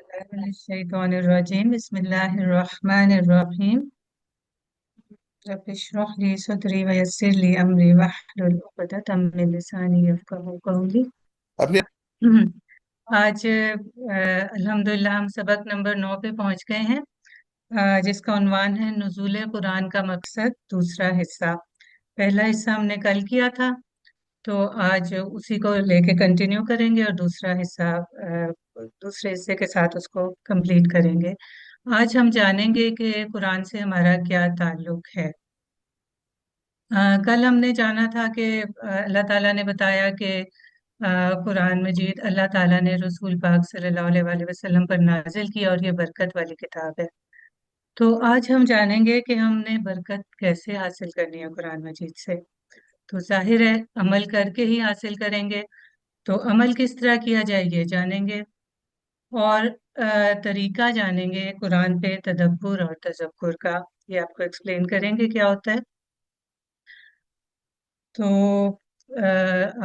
मिनश्शैतानिर्रजीम बिस्मिल्लाहिर्रहमानिर्रहीम रब्बि इश्रह ली सदरी व यस्सिर ली अमरी वहलुल उक़दतम मिन लिसानी यफ़क़हू क़ौली। अपने आज अल्हम्दुलिल्लाह हम सबक नंबर 9 पे पहुंच गए हैं, जिसका उन्वान है नुज़ूल कुरान का मकसद, दूसरा हिस्सा। पहला हिस्सा हमने कल किया था, तो आज उसी को लेके कंटिन्यू करेंगे और दूसरा हिस्सा दूसरे हिस्से के साथ उसको कंप्लीट करेंगे। आज हम जानेंगे कि कुरान से हमारा क्या ताल्लुक है। कल हमने जाना था कि अल्लाह ताला ने बताया कि कुरान मजीद अल्लाह ताला ने रसूल पाक सल्लल्लाहु अलैहि वसल्लम पर नाजिल किया और ये बरकत वाली किताब है। तो आज हम जानेंगे कि हमने बरकत कैसे हासिल करनी है कुरान मजीद से। तो जाहिर है अमल करके ही हासिल करेंगे। तो अमल किस तरह किया जाए ये जानेंगे, और तरीका जानेंगे कुरान पे तदब्बुर और तजक्कुर का। ये आपको एक्सप्लेन करेंगे क्या होता है। तो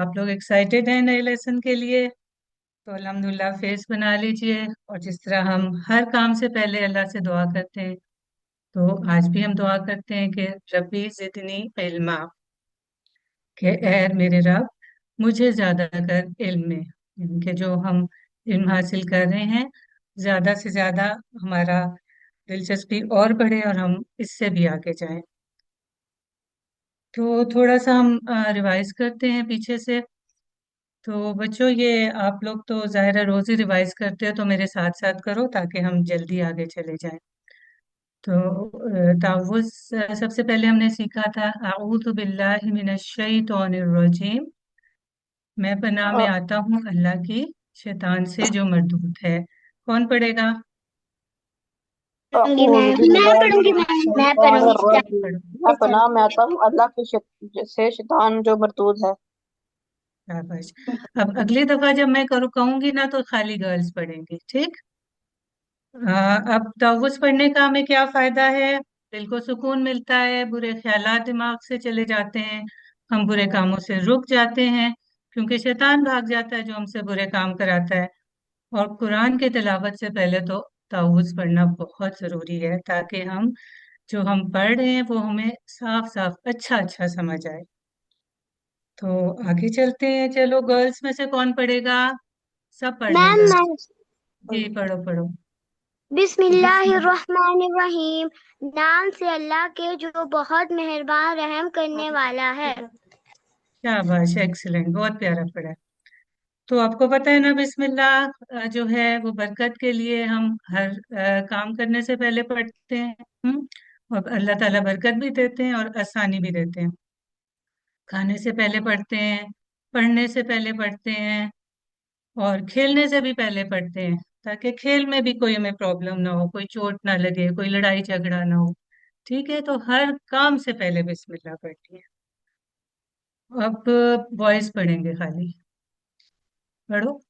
आप लोग एक्साइटेड हैं नए लेसन के लिए? तो अल्हम्दुलिल्लाह फेस बना लीजिए, और जिस तरह हम हर काम से पहले अल्लाह से दुआ करते हैं, तो आज भी हम दुआ करते हैं कि रब्बी ज़िदनी इल्मा, कि ऐ मेरे रब मुझे ज्यादा कर इल्म में, यानी कि जो हम इल्म हासिल कर रहे हैं ज्यादा से ज्यादा हमारा दिलचस्पी और बढ़े और हम इससे भी आगे जाएं। तो थोड़ा सा हम रिवाइज करते हैं पीछे से। तो बच्चों, ये आप लोग तो ज़ाहिर है रोज ही रिवाइज करते हो, तो मेरे साथ साथ करो ताकि हम जल्दी आगे चले जाएं। तो तावुज़ सबसे पहले हमने सीखा था, अऊज़ु बिल्लाहि मिनश शैतानिर रजीम, मैं पनाह में आता हूँ अल्लाह की शैतान से जो मरदूद है। कौन पढ़ेगा? पढ़ूंगी अऊज़ु मैं बिल्लाहि पढ़ूंगी मिनश मैं पढ़ूंगी शैतानिर रजीम। पढ़ो। मैं पनाह में आता हूँ अल्लाह के से शैतान जो मरदूद है। शाबाश। अब अगली दफा जब मैं करूँ कहूंगी ना, तो खाली गर्ल्स पढ़ेंगी, ठीक? अब तवुज़ पढ़ने का हमें क्या फायदा है? दिल को सुकून मिलता है, बुरे ख्यालात दिमाग से चले जाते हैं, हम बुरे कामों से रुक जाते हैं, क्योंकि शैतान भाग जाता है जो हमसे बुरे काम कराता है। और कुरान की तिलावत से पहले तो ताउज़ पढ़ना बहुत जरूरी है, ताकि हम जो हम पढ़ रहे हैं वो हमें साफ साफ अच्छा अच्छा समझ आए। तो आगे चलते हैं। चलो, गर्ल्स में से कौन पढ़ेगा? सब पढ़ लें मैम गर्ल्स। जी, पढ़ो पढ़ो। बिस्मिल्लाह। बिस्मिल्लाहिर्रहमानिर्रहीम। नाम से अल्लाह के जो बहुत मेहरबान रहम करने वाला है। शाबाश, एक्सीलेंट, बहुत प्यारा पढ़ा है। तो आपको पता है ना, बिस्मिल्लाह जो है वो बरकत के लिए हम हर काम करने से पहले पढ़ते हैं। और अल्लाह ताला बरकत भी देते हैं और आसानी भी देते हैं। खाने से पहले पढ़ते हैं, पढ़ने से पहले पढ़ते हैं, और खेलने से भी पहले पढ़ते हैं, ताकि खेल में भी कोई हमें प्रॉब्लम ना हो, कोई चोट ना लगे, कोई लड़ाई झगड़ा ना हो। ठीक है, तो हर काम से पहले बिस्मिल्लाह पढ़ती है। अब बॉयज पढ़ेंगे खाली। पढ़ो।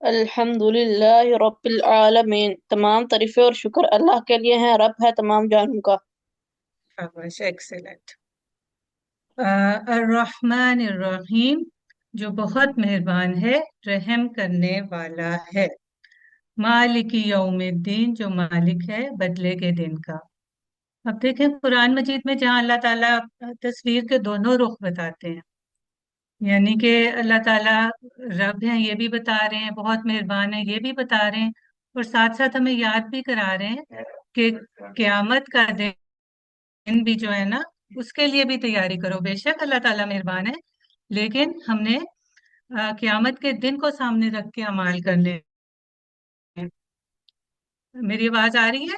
अल्हम्दुलिल्लाहि रब्बिल आलमीन। तमाम तारीफें और शुक्र अल्लाह के लिए हैं, रब है तमाम जानों का। शाबाश, एक्सेलेंट। अर्रहमान अर्रहीम, जो बहुत मेहरबान है, रहम करने वाला है। मालिक यौमिद्दीन, जो मालिक है बदले के दिन का। अब देखें कुरान मजीद में जहाँ अल्लाह ताला तस्वीर के दोनों रुख बताते हैं, यानी कि अल्लाह ताला रब है ये भी बता रहे हैं, बहुत मेहरबान है ये भी बता रहे हैं, और साथ साथ हमें याद भी करा रहे हैं कि क्यामत का दिन भी जो है ना, उसके लिए भी तैयारी करो। बेशक अल्लाह ताला मेहरबान है, लेकिन हमने क्यामत के दिन को सामने रख के अमाल करने हैं। मेरी आवाज आ रही है?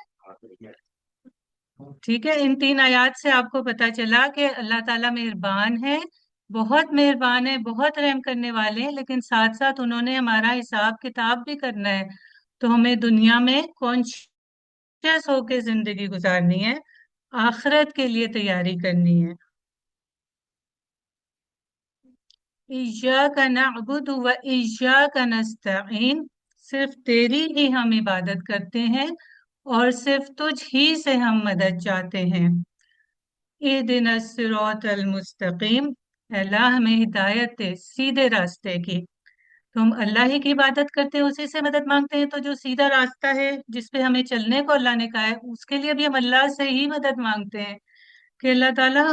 ठीक है, इन तीन आयात से आपको पता चला कि अल्लाह ताला मेहरबान है, बहुत मेहरबान है, बहुत रहम करने वाले हैं, लेकिन साथ साथ उन्होंने हमारा हिसाब किताब भी करना है। तो हमें दुनिया में कॉन्शियस होके जिंदगी गुजारनी है, आखिरत के लिए तैयारी करनी है। इय्याका नअबुदु व इय्याका नस्तईन, सिर्फ तेरी ही हम इबादत करते हैं और सिर्फ तुझ ही से हम मदद चाहते हैं। इहदिना सिरातल मुस्तकीम, अल्लाह हमें हिदायत दे सीधे रास्ते की। हम अल्लाह ही की इबादत करते हैं, उसी से मदद मांगते हैं, तो जो सीधा रास्ता है जिस पे हमें चलने को अल्लाह ने कहा है, उसके लिए भी हम अल्लाह से ही मदद मांगते हैं कि अल्लाह ताला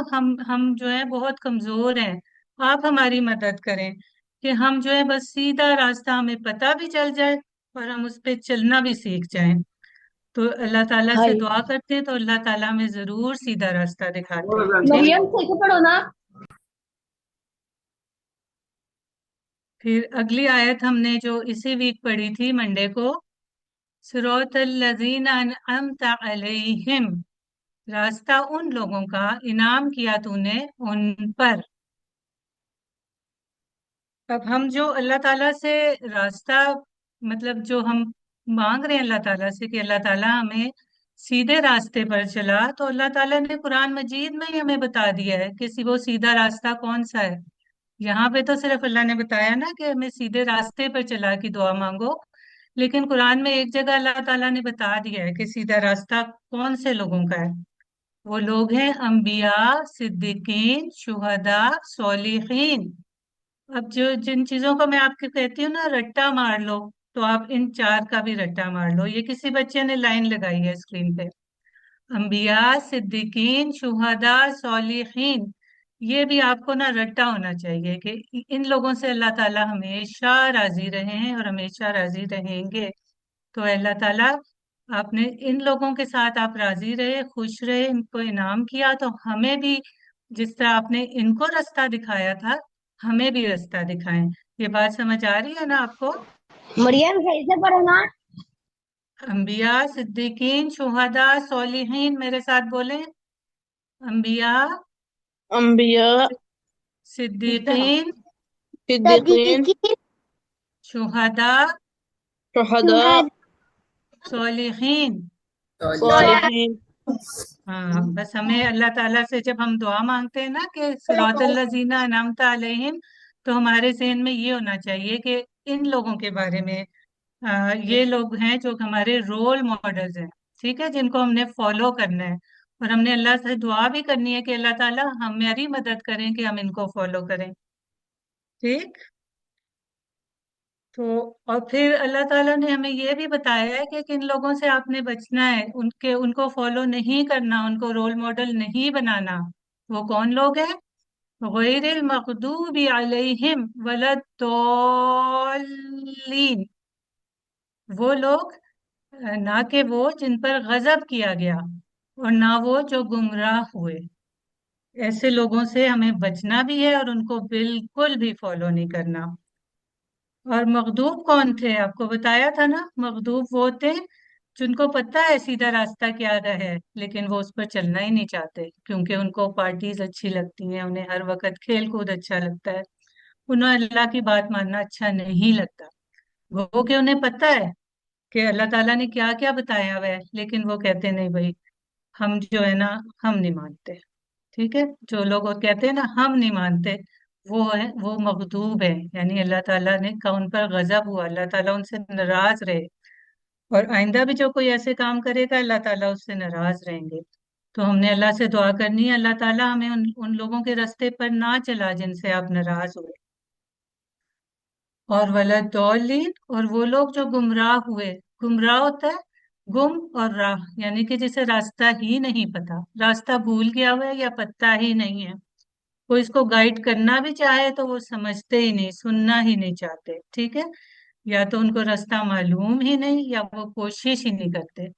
हम जो है बहुत कमजोर हैं, आप हमारी मदद करें कि हम जो है बस सीधा रास्ता हमें पता भी चल जाए और हम उस पे चलना भी सीख जाएं। तो अल्लाह ताला से भाई दुआ करते हैं तो अल्लाह ताला हमें जरूर सीधा रास्ता दिखाते हैं। ठीक। मरियम सही से पढ़ो ना। फिर अगली आयत हमने जो इसी वीक पढ़ी थी मंडे को, सिरातल लज़ीना अनअमता अलैहिम, रास्ता उन लोगों का इनाम किया तूने उन पर। अब हम जो अल्लाह ताला से रास्ता, मतलब जो हम मांग रहे हैं अल्लाह ताला से कि अल्लाह ताला हमें सीधे रास्ते पर चला, तो अल्लाह ताला ने कुरान मजीद में ही हमें बता दिया है कि वो सीधा रास्ता कौन सा है। यहाँ पे तो सिर्फ अल्लाह ने बताया ना कि हमें सीधे रास्ते पर चला की दुआ मांगो, लेकिन कुरान में एक जगह अल्लाह ताला ने बता दिया है कि सीधा रास्ता कौन से लोगों का है। वो लोग हैं अंबिया, सिद्दीकीन, शुहदा, सौलिहीन। अब जो जिन चीजों को मैं आपको कहती हूँ ना रट्टा मार लो, तो आप इन चार का भी रट्टा मार लो। ये किसी बच्चे ने लाइन लगाई है स्क्रीन पे, अंबिया, सिद्दीकीन, शुहदा, सौलिहीन। ये भी आपको ना रट्टा होना चाहिए कि इन लोगों से अल्लाह ताला हमेशा राजी रहे हैं और हमेशा राजी रहेंगे। तो अल्लाह ताला, आपने इन लोगों के साथ आप राजी रहे, खुश रहे, इनको इनाम किया, तो हमें भी जिस तरह आपने इनको रास्ता दिखाया था, हमें भी रास्ता दिखाएं। ये बात समझ आ रही है ना आपको? मरियम सही से पढ़ो ना। अंबिया, सिद्दीकीन, शुहदा, सौलिहीन, मेरे साथ बोलें। अंबिया, अंबिया, सिद्दीकीन, सिद्दीकीन, सदीकी शुहदा, शुहदा, सुहद सौलिहीन। सोलह सालिहीन। हाँ, बस हमें अल्लाह ताला से जब हम दुआ मांगते हैं ना कि सिरातल लजीना अनअमता अलैहिम, तो हमारे ज़हन में ये होना चाहिए कि इन लोगों के बारे में, ये लोग हैं जो हमारे रोल मॉडल्स हैं, ठीक है, जिनको हमने फॉलो करना है। और हमने अल्लाह से दुआ भी करनी है कि अल्लाह ताला हमारी मदद करें कि हम इनको फॉलो करें। ठीक। तो और फिर अल्लाह ताला ने हमें ये भी बताया है कि किन लोगों से आपने बचना है, उनको फॉलो नहीं करना, उनको रोल मॉडल नहीं बनाना। वो कौन लोग हैं? गैरिल मगदूबी अलैहिम वलद्दोल्लीन, वो लोग, ना कि वो जिन पर गजब किया गया, और ना वो जो गुमराह हुए। ऐसे लोगों से हमें बचना भी है और उनको बिल्कुल भी फॉलो नहीं करना। और मखदूब कौन थे? आपको बताया था ना, मखदूब वो थे जिनको पता है सीधा रास्ता क्या है, लेकिन वो उस पर चलना ही नहीं चाहते, क्योंकि उनको पार्टीज अच्छी लगती हैं, उन्हें हर वक्त खेल कूद अच्छा लगता है, उन्हें अल्लाह की बात मानना अच्छा नहीं लगता। वो कि उन्हें पता है कि अल्लाह ताला ने क्या क्या बताया हुआ है, लेकिन वो कहते नहीं भाई, हम जो है ना, हम नहीं मानते। ठीक है, जो लोग वो कहते हैं ना हम नहीं मानते, वो मखदूब है, यानी अल्लाह ताला ने का उन पर गजब हुआ, अल्लाह ताला उनसे नाराज रहे। और आइंदा भी जो कोई ऐसे काम करेगा अल्लाह ताला उससे नाराज रहेंगे। तो हमने अल्लाह से दुआ करनी है, अल्लाह ताला हमें उन लोगों के रास्ते पर ना चला जिनसे आप नाराज हुए। और वलद्दौलीन, और वो लोग जो गुमराह हुए। गुमराह होता है गुम और राह, यानी कि जिसे रास्ता ही नहीं पता, रास्ता भूल गया हुआ है या पता ही नहीं है, वो इसको गाइड करना भी चाहे तो वो समझते ही नहीं, सुनना ही नहीं चाहते। ठीक है, या तो उनको रास्ता मालूम ही नहीं या वो कोशिश ही नहीं करते।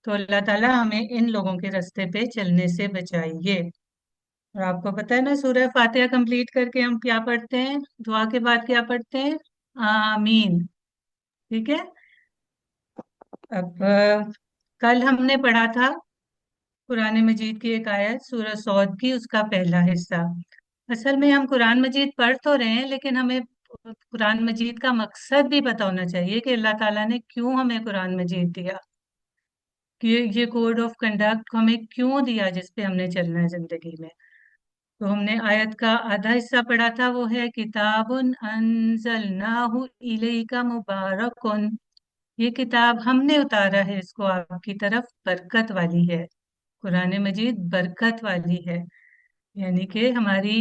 तो अल्लाह ताला हमें इन लोगों के रास्ते पे चलने से बचाइए। और आपको पता है ना, सूरह फातिहा कंप्लीट करके हम क्या पढ़ते हैं? दुआ के बाद क्या पढ़ते हैं? आमीन। ठीक है। अब कल हमने पढ़ा था कुरान मजीद की एक आयत सूरह सौद की, उसका पहला हिस्सा। असल में हम कुरान मजीद पढ़ तो रहे हैं, लेकिन हमें कुरान मजीद का मकसद भी पता होना चाहिए कि अल्लाह ताला ने क्यों हमें कुरान मजीद दिया, कि ये कोड ऑफ कंडक्ट हमें क्यों दिया जिस पे हमने चलना है जिंदगी में। तो हमने आयत का आधा हिस्सा पढ़ा था, वो है किताबुन अंजलनाहु इलैका मुबारकुन, ये किताब हमने उतारा है इसको आपकी तरफ, बरकत वाली है। कुरान मजीद बरकत वाली है, यानी कि हमारी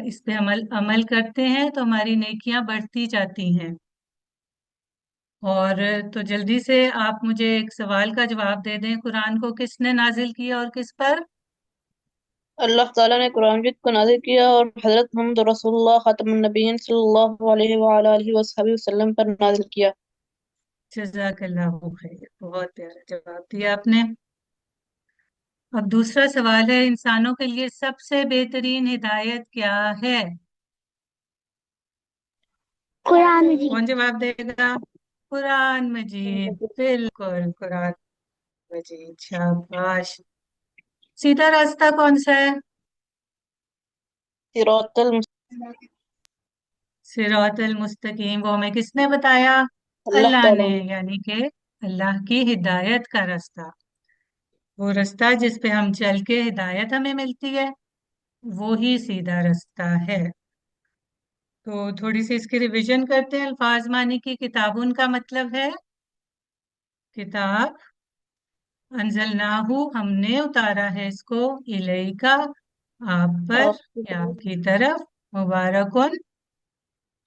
इस पे अमल अमल करते हैं तो हमारी नेकियां बढ़ती जाती हैं। और तो जल्दी से आप मुझे एक सवाल का जवाब दे दें, कुरान को किसने नाजिल किया और किस पर? अल्लाह ताला ने कुरान मजीद को नाज़िल किया और हज़रत मोहम्मद रसूलुल्लाह खातमुन नबिय्यीन सल्लल्लाहु अलैहि व आलिहि वसल्लम पर नाज़िल किया। जज़ाकल्लाहु खैर, बहुत प्यारा जवाब दिया आपने। अब दूसरा सवाल है, इंसानों के लिए सबसे बेहतरीन हिदायत क्या है? कुरान मजीद। कौन जवाब देगा? कुरान मजीद, बिल्कुल कुरान मजीद, शाबाश। सीधा रास्ता कौन सा है? सिरातल सिरातल मुस्तकीम, वो हमें किसने बताया? अल्लाह अल्लाह ताला ने, ने। यानी कि अल्लाह की हिदायत का रास्ता, वो रास्ता जिस पे हम चल के हिदायत हमें मिलती है, वो ही सीधा रास्ता है। तो थोड़ी सी इसकी रिवीजन करते हैं। अल्फाज मानी की किताबुन का मतलब है किताब, अंजलनाहु हमने उतारा है इसको, इलेका आप पर आपकी या तरफ आपकी तरफ, मुबारकुन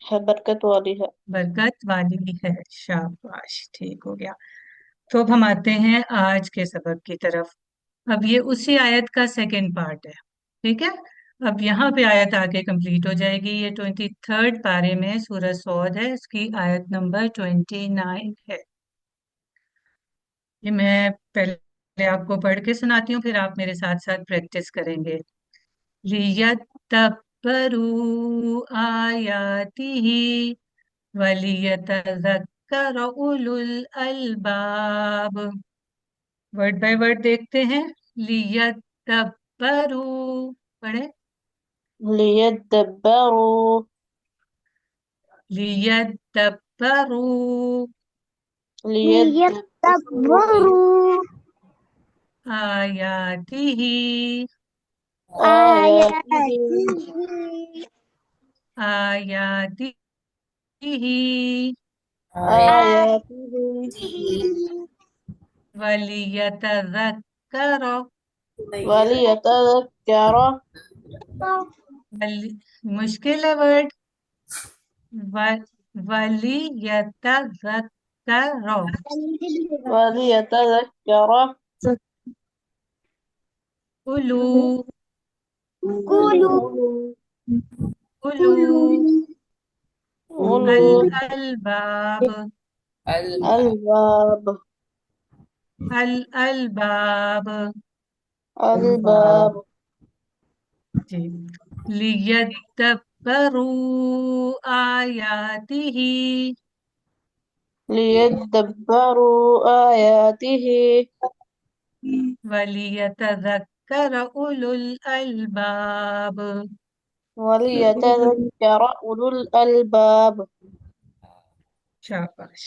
है, बरकत वाली है। बरकत वाली है। शाबाश, ठीक हो गया। तो अब हम आते हैं आज के सबक की तरफ। अब ये उसी आयत का सेकंड पार्ट है, ठीक है। अब यहाँ पे आयत आगे कंप्लीट हो जाएगी। ये 23rd पारे में सूरह सौद है, इसकी आयत नंबर 29 है। ये मैं पहले आपको पढ़ के सुनाती हूँ, फिर आप मेरे साथ साथ प्रैक्टिस करेंगे। लियद्दब्बरू आयातिही वलियतज़क्कर उलुल अलबाब। वर्ड बाय वर्ड देखते हैं। लियद्दब्बरू, पढ़े। लियद्दब्बरू लियद्दब्बरू लियद्दब्बरू लियद्दब्बरू आयातिही आयातिही आयातिही आयातिही आयातिही वलियतज़क्कर वलियतज़क्कर वलि, मुश्किल है वर्ड। वलियतज़क्कर वलियतज़क्कर उलू कुलू उलू उलू अल अलबाब अलबाब अल अलबाब अलबाब जी। लियद्दब्बरू आयातिही लियद्दब्बरू आयातिही वलियतज़क्कर उलुल अलबाब। वलियतज़क्कर उलुल अलबाब। शाबाश।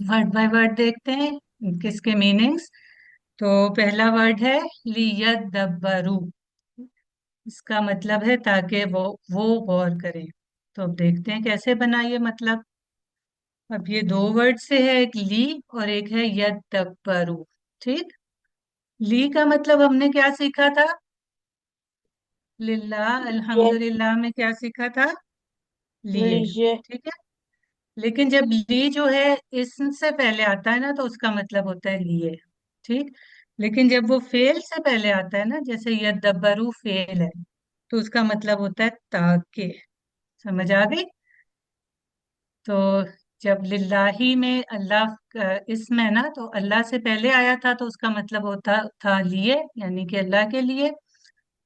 वर्ड बाय वर्ड देखते हैं किसके मीनिंग्स। तो पहला वर्ड है लियद्दब्बरू, इसका मतलब है ताकि वो गौर करें। तो अब देखते हैं कैसे बना ये मतलब। अब ये दो वर्ड से है, एक ली और एक है यद्दब्बरू, ठीक। ली का मतलब हमने क्या सीखा था? लिल्लाह ये अल्हम्दुलिल्लाह में क्या सीखा था? लिए, लीजिए ठीक है। लेकिन जब ली जो है इसम से पहले आता है ना, तो उसका मतलब होता है लिए, ठीक। लेकिन जब वो फेल से पहले आता है ना, जैसे यद्दब्बरू फेल है, तो उसका मतलब होता है ताकि। समझ आ गई? तो जब लिल्लाही में अल्लाह इसम है ना, तो अल्लाह से पहले आया था, तो उसका मतलब होता था लिए, यानी कि अल्लाह के लिए।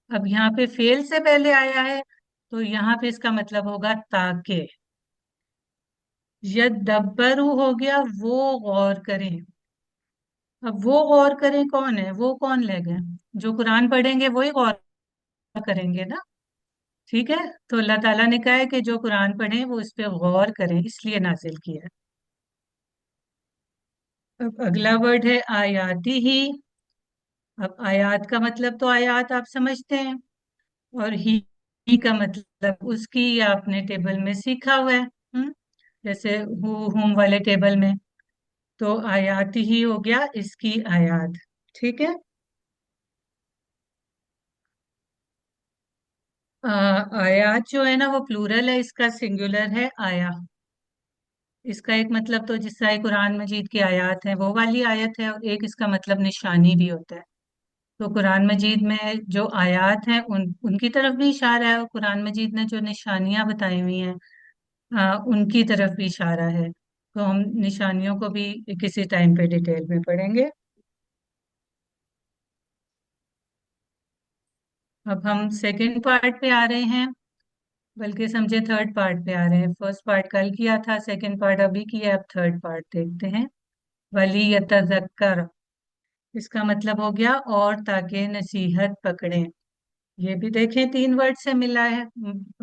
अब यहाँ पे फेल से पहले आया है, तो यहाँ पे इसका मतलब होगा ताकि। यद्दब्बरू हो गया वो गौर करें। अब वो गौर करें कौन है? वो कौन ले गए? जो कुरान पढ़ेंगे वही गौर करेंगे ना, ठीक है। तो अल्लाह ताला ने कहा है कि जो कुरान पढ़े वो इस पे गौर करें, इसलिए नाजिल किया है। अब अगला वर्ड है आयाती ही। अब आयात का मतलब तो आयात आप समझते हैं, और ही का मतलब उसकी, या आपने टेबल में सीखा हुआ है। जैसे हुम वाले टेबल में। तो आयात ही हो गया इसकी आयात, ठीक है। आयात जो है ना वो प्लूरल है, इसका सिंगुलर है आया। इसका एक मतलब तो जिस तरह कुरान मजीद की आयत है वो वाली आयत है, और एक इसका मतलब निशानी भी होता है। तो कुरान मजीद में जो आयत हैं उनकी तरफ भी इशारा है, और कुरान मजीद ने जो निशानियां बताई हुई हैं उनकी तरफ भी इशारा है। तो हम निशानियों को भी किसी टाइम पे डिटेल में पढ़ेंगे। अब हम सेकंड पार्ट पे आ रहे हैं, बल्कि समझे थर्ड पार्ट पे आ रहे हैं। फर्स्ट पार्ट कल किया था, सेकंड पार्ट अभी किया, अब थर्ड पार्ट देखते हैं। वली यतज़क्कर, इसका मतलब हो गया और ताकि नसीहत पकड़ें। ये भी देखें तीन वर्ड से मिला है,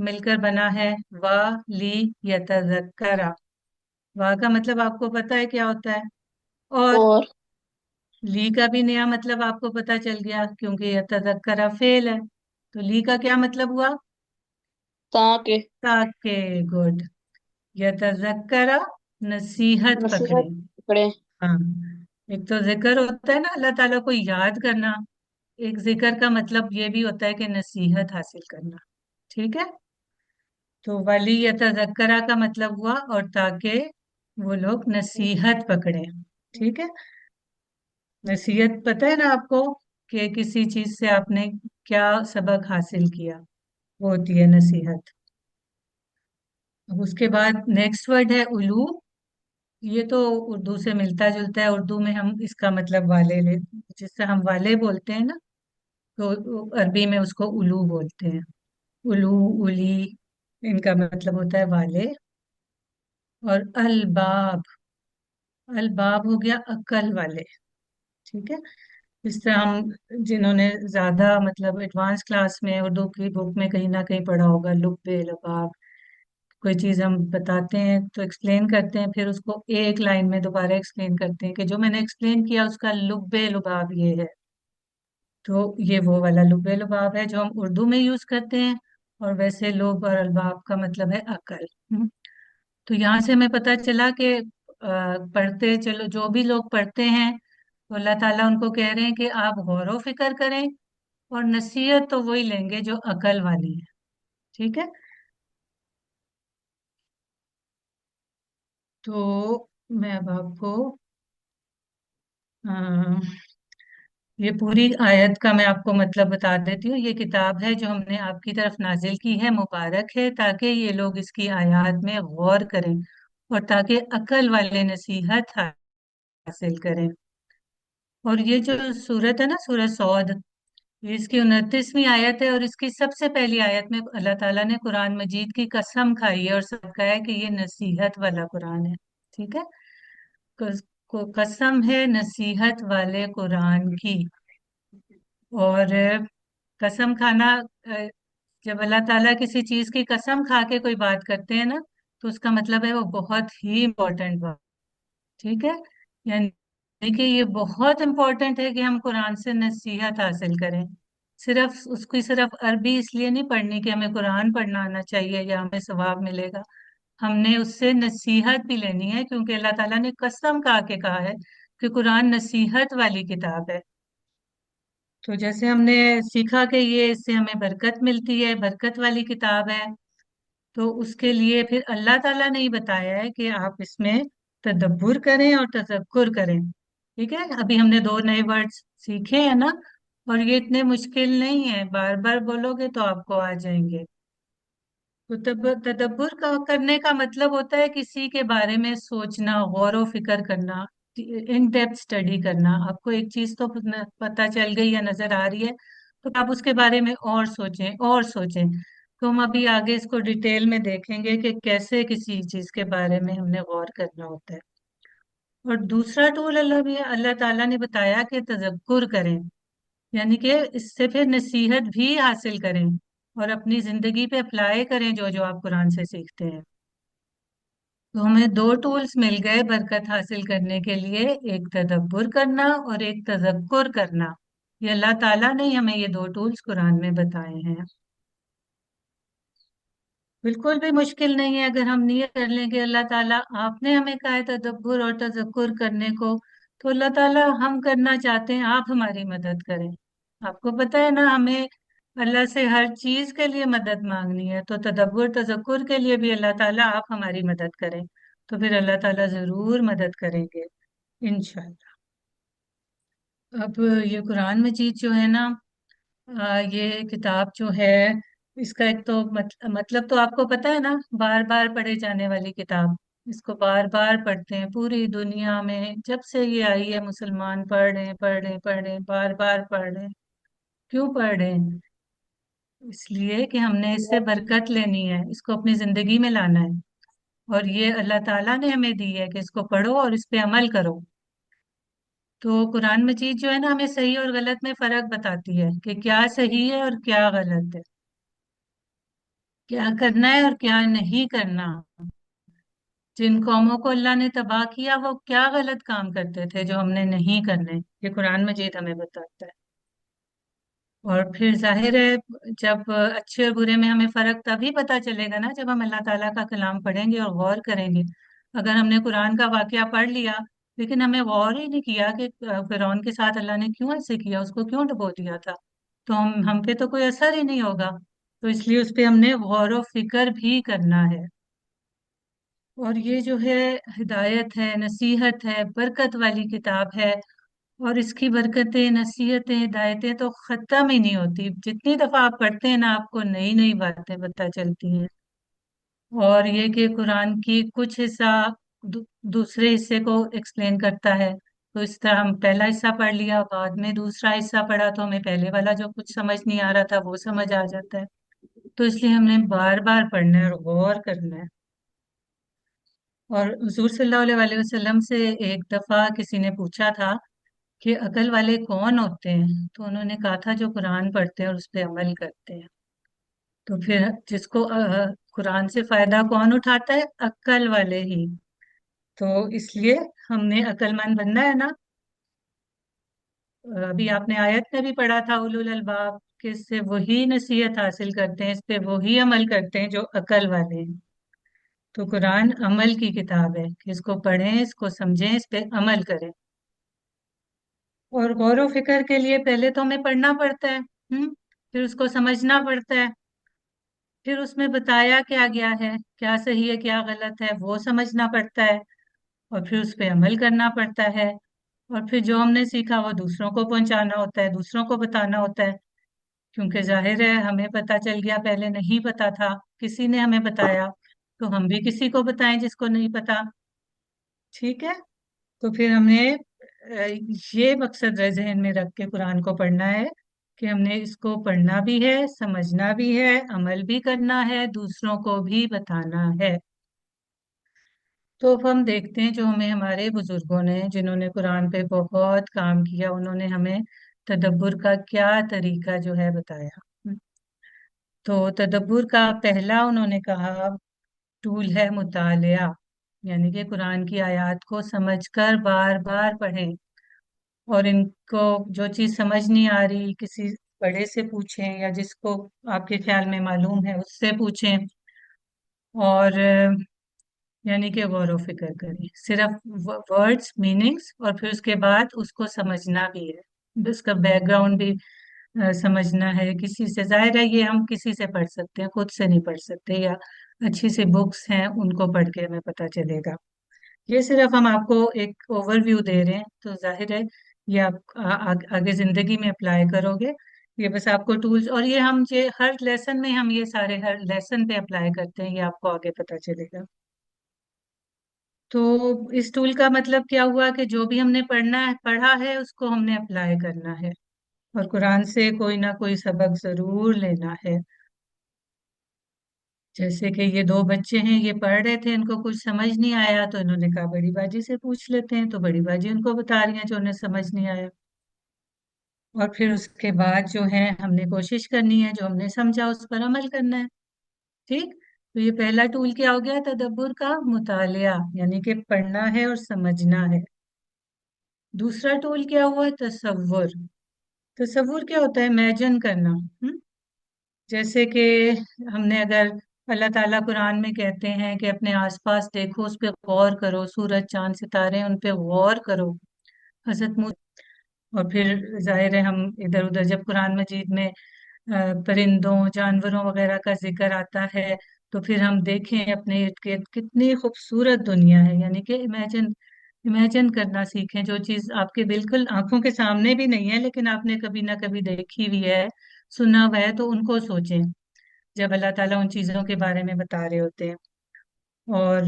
मिलकर बना है। वा ली यतज़क्करा। वा का मतलब आपको पता है क्या होता है, और और ली का भी नया मतलब आपको पता चल गया, क्योंकि यतज़क्करा फेल है। तो ली का क्या मतलब हुआ? ताकि ताकि। गुड। यतज़क्करा, नसीहत नसीहत पकड़े। पकड़े। हाँ, एक तो जिक्र होता है ना अल्लाह ताला को याद करना, एक जिक्र का मतलब ये भी होता है कि नसीहत हासिल करना। ठीक है। तो वली यतज़क्करा का मतलब हुआ और ताकि वो लोग नसीहत पकड़े। ठीक है। नसीहत पता है ना आपको, कि किसी चीज से आपने क्या सबक हासिल किया, वो होती है नसीहत। अब उसके बाद नेक्स्ट वर्ड है उलू। ये तो उर्दू से मिलता जुलता है, उर्दू में हम इसका मतलब वाले ले, जिससे हम वाले बोलते हैं ना, तो अरबी में उसको उलू बोलते हैं। उलू, उली, इनका मतलब होता है वाले। और अलबाब, अलबाब हो गया अक्ल वाले। ठीक है। इस तरह हम, जिन्होंने ज्यादा मतलब एडवांस क्लास में उर्दू की बुक में कहीं ना कहीं पढ़ा होगा, लुब्बे लबाब, कोई चीज हम बताते हैं तो एक्सप्लेन करते हैं, फिर उसको एक लाइन में दोबारा एक्सप्लेन करते हैं कि जो मैंने एक्सप्लेन किया उसका लुब्बे लुबाब ये है। तो ये वो वाला लुब्बे लुबाब है जो हम उर्दू में यूज करते हैं। और वैसे लुब और अलबाब का मतलब है अकल। तो यहाँ से हमें पता चला कि पढ़ते चलो, जो भी लोग पढ़ते हैं तो अल्लाह ताला उनको कह रहे हैं कि आप गौर व फिक्र करें, और नसीहत तो वही लेंगे जो अकल वाली है। ठीक है। तो मैं अब आपको अ, ये पूरी आयत का मैं आपको मतलब बता देती हूँ। ये किताब है जो हमने आपकी तरफ नाजिल की है, मुबारक है, ताकि ये लोग इसकी आयत में गौर करें और ताकि अकल वाले नसीहत हासिल करें। और ये जो सूरत है ना, सूरत सौद, ये इसकी 29वीं आयत है, और इसकी सबसे पहली आयत में अल्लाह ताला ने कुरान मजीद की कसम खाई है और सब कहा है कि ये नसीहत वाला कुरान है। ठीक है। कसम है नसीहत वाले कुरान की। और कसम खाना, जब अल्लाह ताला किसी चीज की कसम खा के कोई बात करते हैं ना, तो उसका मतलब है वो बहुत ही इम्पोर्टेंट बात। ठीक है। यानी कि ये बहुत इम्पोर्टेंट है कि हम कुरान से नसीहत हासिल करें। सिर्फ उसकी सिर्फ अरबी इसलिए नहीं पढ़नी कि हमें कुरान पढ़ना आना चाहिए या हमें सवाब मिलेगा, हमने उससे नसीहत भी लेनी है, क्योंकि अल्लाह ताला ने कसम खा के कहा है कि कुरान नसीहत वाली किताब है। तो जैसे हमने सीखा कि ये इससे हमें बरकत मिलती है, बरकत वाली किताब है, तो उसके लिए फिर अल्लाह ताला ने ही बताया है कि आप इसमें तदब्बुर करें और तफक्कुर करें। ठीक है। अभी हमने दो नए वर्ड्स सीखे हैं ना, और ये इतने मुश्किल नहीं है, बार बार बोलोगे तो आपको आ जाएंगे। तो तब तदब्बुर का करने का मतलब होता है किसी के बारे में सोचना, गौर व फिक्र करना, इन डेप्थ स्टडी करना। आपको एक चीज तो पता चल गई या नजर आ रही है, तो आप उसके बारे में और सोचें और सोचें। तो हम अभी आगे इसको डिटेल में देखेंगे कि कैसे किसी चीज के बारे में हमने गौर करना होता है। और दूसरा टूल अल्लाह ताला ने बताया कि तजक्कुर करें, यानी कि इससे फिर नसीहत भी हासिल करें और अपनी जिंदगी पे अप्लाई करें जो जो आप कुरान से सीखते हैं। तो हमें दो टूल्स मिल गए बरकत हासिल करने के लिए, एक तदब्बुर करना और एक तजक्कुर करना। ये अल्लाह ताला ने ही हमें ये दो टूल्स कुरान में बताए हैं। बिल्कुल भी मुश्किल नहीं है अगर हम नियत कर लें कि अल्लाह ताला आपने हमें कहा है तदब्बुर और तजक्कुर करने को, तो अल्लाह ताला हम करना चाहते हैं, आप हमारी मदद करें। आपको पता है ना, हमें अल्लाह से हर चीज के लिए मदद मांगनी है, तो तदब्बर तजक्कुर के लिए भी अल्लाह ताला आप हमारी मदद करें, तो फिर अल्लाह ताला जरूर मदद करेंगे इंशाल्लाह। अब ये कुरान मजीद जो है ना, ये किताब जो है, इसका एक तो मतलब तो आपको पता है ना, बार बार पढ़े जाने वाली किताब। इसको बार बार पढ़ते हैं पूरी दुनिया में, जब से ये आई है मुसलमान पढ़ रहे हैं पढ़ रहे हैं पढ़ रहे हैं, बार बार पढ़ रहे हैं। क्यों पढ़ रहे हैं? इसलिए कि हमने इससे बरकत लेनी है, इसको अपनी जिंदगी में लाना है। और ये अल्लाह ताला ने हमें दी है कि इसको पढ़ो और इस पे अमल करो। तो कुरान मजीद जो है ना, हमें सही और गलत में फर्क बताती है कि क्या सही है और क्या गलत है, क्या करना है और क्या नहीं करना। जिन कौमों को अल्लाह ने तबाह किया, वो क्या गलत काम करते थे जो हमने नहीं करने, ये कुरान मजीद हमें बताता है। और फिर जाहिर है, जब अच्छे और बुरे में हमें फर्क तभी पता चलेगा ना, जब हम अल्लाह ताला का कलाम पढ़ेंगे और गौर करेंगे। अगर हमने कुरान का वाकया पढ़ लिया, लेकिन हमें गौर ही नहीं किया कि फिरौन के साथ अल्लाह ने क्यों ऐसे किया, उसको क्यों डुबो दिया था, तो हम पे तो कोई असर ही नहीं होगा। तो इसलिए उस पे हमने गौर व फिक्र भी करना है। और ये जो है, हिदायत है, नसीहत है, बरकत वाली किताब है। और इसकी बरकतें, नसीहतें, हिदायतें तो खत्म ही नहीं होती। जितनी दफा आप पढ़ते हैं ना, आपको नई नई बातें पता चलती हैं। और ये कि कुरान की कुछ हिस्सा दूसरे हिस्से को एक्सप्लेन करता है। तो इस तरह हम पहला हिस्सा पढ़ लिया, बाद में दूसरा हिस्सा पढ़ा, तो हमें पहले वाला जो कुछ समझ नहीं आ रहा था वो समझ आ जाता है। तो इसलिए हमने बार बार पढ़ना है और गौर करना है। और हुजूर सल्लल्लाहु अलैहि वसल्लम से एक दफा किसी ने पूछा था कि अकल वाले कौन होते हैं, तो उन्होंने कहा था जो कुरान पढ़ते हैं और उस पर अमल करते हैं। तो फिर जिसको कुरान से फायदा कौन उठाता है? अक्ल वाले ही। तो इसलिए हमने अक्लमंद बनना है ना। अभी आपने आयत में भी पढ़ा था, उलुल अलबाब, कि इससे वही नसीहत हासिल करते हैं, इस पे वही अमल करते हैं जो अकल वाले हैं। तो कुरान अमल की किताब है कि इसको पढ़ें, इसको समझें, इस पे अमल करें। और गौर व फिक्र के लिए पहले तो हमें पढ़ना पड़ता है, फिर उसको समझना पड़ता है, फिर उसमें बताया क्या गया है, क्या सही है क्या गलत है वो समझना पड़ता है, और फिर उस पे अमल करना पड़ता है। और फिर जो हमने सीखा वो दूसरों को पहुंचाना होता है, दूसरों को बताना होता है। क्योंकि जाहिर है, हमें पता चल गया, पहले नहीं पता था, किसी ने हमें बताया, तो हम भी किसी को बताएं जिसको नहीं पता। ठीक है। तो फिर हमने ये मकसद जहन में रख के कुरान को पढ़ना है कि हमने इसको पढ़ना भी है, समझना भी है, अमल भी करना है, दूसरों को भी बताना है। तो अब हम देखते हैं, जो हमें हमारे बुजुर्गों ने, जिन्होंने कुरान पे बहुत काम किया, उन्होंने हमें तदब्बुर का क्या तरीका जो है बताया। तो तदब्बुर का पहला उन्होंने कहा टूल है मुतालिया, यानी कि कुरान की आयत को समझकर बार बार पढ़ें। और इनको जो चीज समझ नहीं आ रही, किसी बड़े से पूछें, या जिसको आपके ख्याल में मालूम है उससे पूछें। और यानी कि गौर व फिक्र करें, सिर्फ वर्ड्स, मीनिंग्स, और फिर उसके बाद उसको समझना भी है, उसका बैकग्राउंड भी समझना है। किसी से, जाहिर है ये हम किसी से पढ़ सकते हैं, खुद से नहीं पढ़ सकते, या अच्छी सी बुक्स हैं उनको पढ़ के हमें पता चलेगा। ये सिर्फ हम आपको एक ओवरव्यू दे रहे हैं, तो जाहिर है ये आप आगे जिंदगी में अप्लाई करोगे। ये बस आपको टूल्स, और ये हम ये हर लेसन में हम ये सारे हर लेसन पे अप्लाई करते हैं, ये आपको आगे पता चलेगा। तो इस टूल का मतलब क्या हुआ कि जो भी हमने पढ़ा है उसको हमने अप्लाई करना है, और कुरान से कोई ना कोई सबक जरूर लेना है। जैसे कि ये दो बच्चे हैं, ये पढ़ रहे थे, इनको कुछ समझ नहीं आया, तो इन्होंने कहा बड़ी बाजी से पूछ लेते हैं, तो बड़ी बाजी उनको बता रही हैं जो उन्हें समझ नहीं आया। और फिर उसके बाद जो है, हमने कोशिश करनी है, जो हमने समझा उस पर अमल करना है। ठीक। तो ये पहला टूल क्या हो गया? तदब्बुर का मुतालिया, यानी कि पढ़ना है और समझना है। दूसरा टूल क्या हुआ? तसव्वुर। तसव्वुर क्या होता है? इमेजिन करना। जैसे कि हमने अगर, अल्लाह ताला कुरान में कहते हैं कि अपने आसपास देखो, उस पे गौर करो, सूरज चांद सितारे, उन पे गौर करो। हजरत मूसा, और फिर जाहिर है हम इधर उधर जब कुरान मजीद में परिंदों जानवरों वगैरह का जिक्र आता है, तो फिर हम देखें अपने इर्द गिर्द कितनी खूबसूरत दुनिया है, यानी कि इमेजिन इमेजिन करना सीखें। जो चीज आपके बिल्कुल आंखों के सामने भी नहीं है लेकिन आपने कभी ना कभी देखी हुई है, सुना हुआ है, तो उनको सोचें जब अल्लाह ताला उन चीजों के बारे में बता रहे होते हैं। और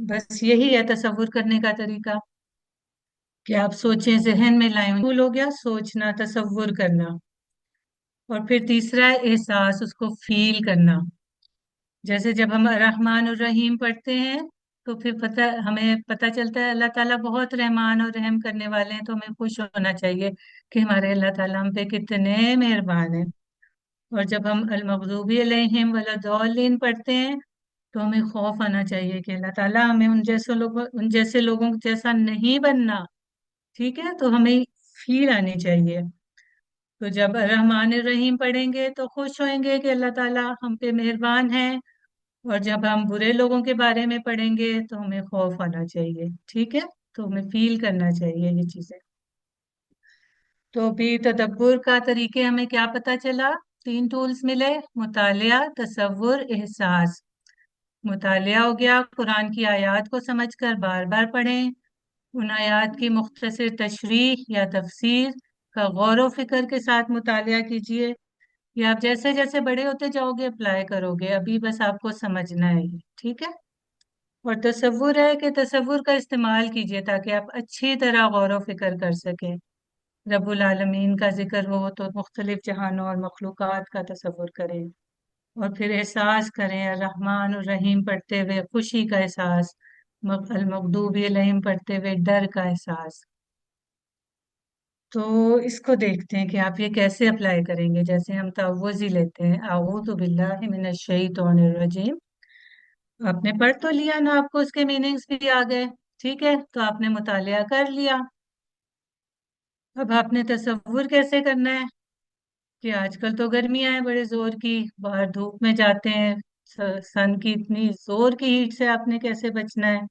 बस यही है तसव्वुर करने का तरीका, कि आप सोचें, जहन में लाएं। फूल हो गया सोचना, तसव्वुर करना। और फिर तीसरा है एहसास, उसको फील करना। जैसे जब हम रहमान और रहीम पढ़ते हैं, तो फिर हमें पता चलता है अल्लाह ताला बहुत रहमान और रहम करने वाले हैं, तो हमें खुश होना चाहिए कि हमारे अल्लाह ताला हम पे कितने मेहरबान हैं। और जब हम अल मगदूबी अलैहिम वलद्दौलिन पढ़ते हैं, तो हमें खौफ आना चाहिए कि अल्लाह ताला हमें उन जैसे लोगों जैसा नहीं बनना। ठीक है, तो हमें फील आनी चाहिए। तो जब रहमान रहीम पढ़ेंगे तो खुश होंगे कि अल्लाह ताला हम पे मेहरबान है। और जब हम बुरे लोगों के बारे में पढ़ेंगे तो हमें खौफ आना चाहिए। ठीक है, तो हमें फील करना चाहिए ये चीजें। तो अभी तदब्बुर का तरीके हमें क्या पता चला? तीन टूल्स मिले: मुतालिया, तसव्वुर, एहसास। मुतालिया हो गया, कुरान की आयत को समझकर बार बार पढ़ें। उन आयत की मुख्तसर तशरीह या तफसीर का गौर व फिक्र के साथ मुतालिया कीजिए। ये आप जैसे जैसे बड़े होते जाओगे अप्लाई करोगे, अभी बस आपको समझना है ये। ठीक है। और तसव्वुर है कि तसव्वुर का इस्तेमाल कीजिए ताकि आप अच्छी तरह गौर व फिक्र कर सकें। रब्बुल आलमीन का जिक्र हो तो मुख्तलिफ जहानों और मखलूक़ात का तसव्वुर करें। और फिर एहसास करें, रहमान और रहीम पढ़ते हुए खुशी का एहसास, अल मगदूबी अलैहिम पढ़ते हुए डर का एहसास। तो इसको देखते हैं कि आप ये कैसे अप्लाई करेंगे। जैसे हम तअव्वुज़ ही लेते हैं, अऊज़ु बिल्लाहि मिनश शैतानिर रजीम। आपने पढ़ तो लिया ना, आपको उसके मीनिंग्स भी आ गए। ठीक है, तो आपने मुतालिया कर लिया। अब आपने तसव्वुर कैसे करना है कि आजकल तो गर्मियां हैं बड़े जोर की, बाहर धूप में जाते हैं, सन की इतनी जोर की हीट से आपने कैसे बचना है?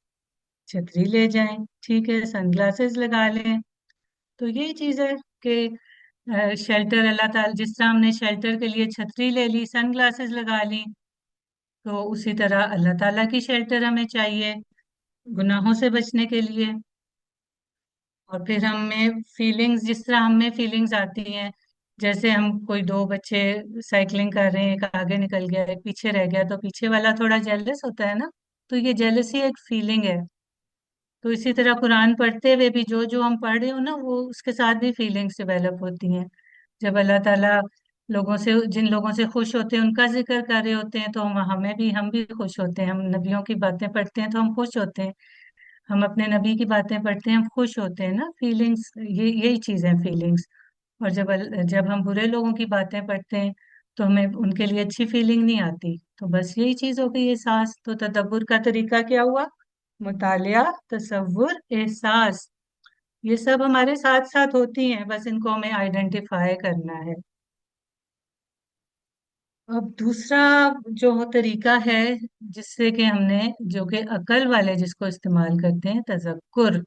छतरी ले जाएं, ठीक है, सनग्लासेस लगा लें। तो यही चीज है कि शेल्टर, अल्लाह ताला जिस तरह हमने शेल्टर के लिए छतरी ले ली, सनग्लासेस लगा ली, तो उसी तरह अल्लाह ताला की शेल्टर हमें चाहिए गुनाहों से बचने के लिए। और फिर हमें फीलिंग्स, जिस तरह हमें फीलिंग्स आती हैं, जैसे हम कोई दो बच्चे साइकिलिंग कर रहे हैं, एक आगे निकल गया एक पीछे रह गया, तो पीछे वाला थोड़ा जेलस होता है ना। तो ये जेलसी एक फीलिंग है। तो इसी तरह कुरान पढ़ते हुए भी जो जो हम पढ़ रहे हो ना, वो उसके साथ भी फीलिंग्स डेवलप होती हैं। जब अल्लाह ताला जिन लोगों से खुश होते हैं उनका जिक्र कर रहे होते हैं, तो हम भी खुश होते हैं। हम नबियों की बातें पढ़ते हैं तो हम खुश होते हैं। हम अपने नबी की बातें पढ़ते हैं, हम खुश होते हैं ना। फीलिंग्स, ये यही चीज है फीलिंग्स। और जब हम बुरे लोगों की बातें पढ़ते हैं तो हमें उनके लिए अच्छी फीलिंग नहीं आती। तो बस यही चीज हो गई, एहसास। तो तदब्बुर का तरीका क्या हुआ? मुतालिया, तसव्वुर, एहसास। ये सब हमारे साथ साथ होती हैं, बस इनको हमें आइडेंटिफाई करना है। अब दूसरा जो तरीका है, जिससे कि हमने, जो कि अकल वाले जिसको इस्तेमाल करते हैं, तजक्कुर।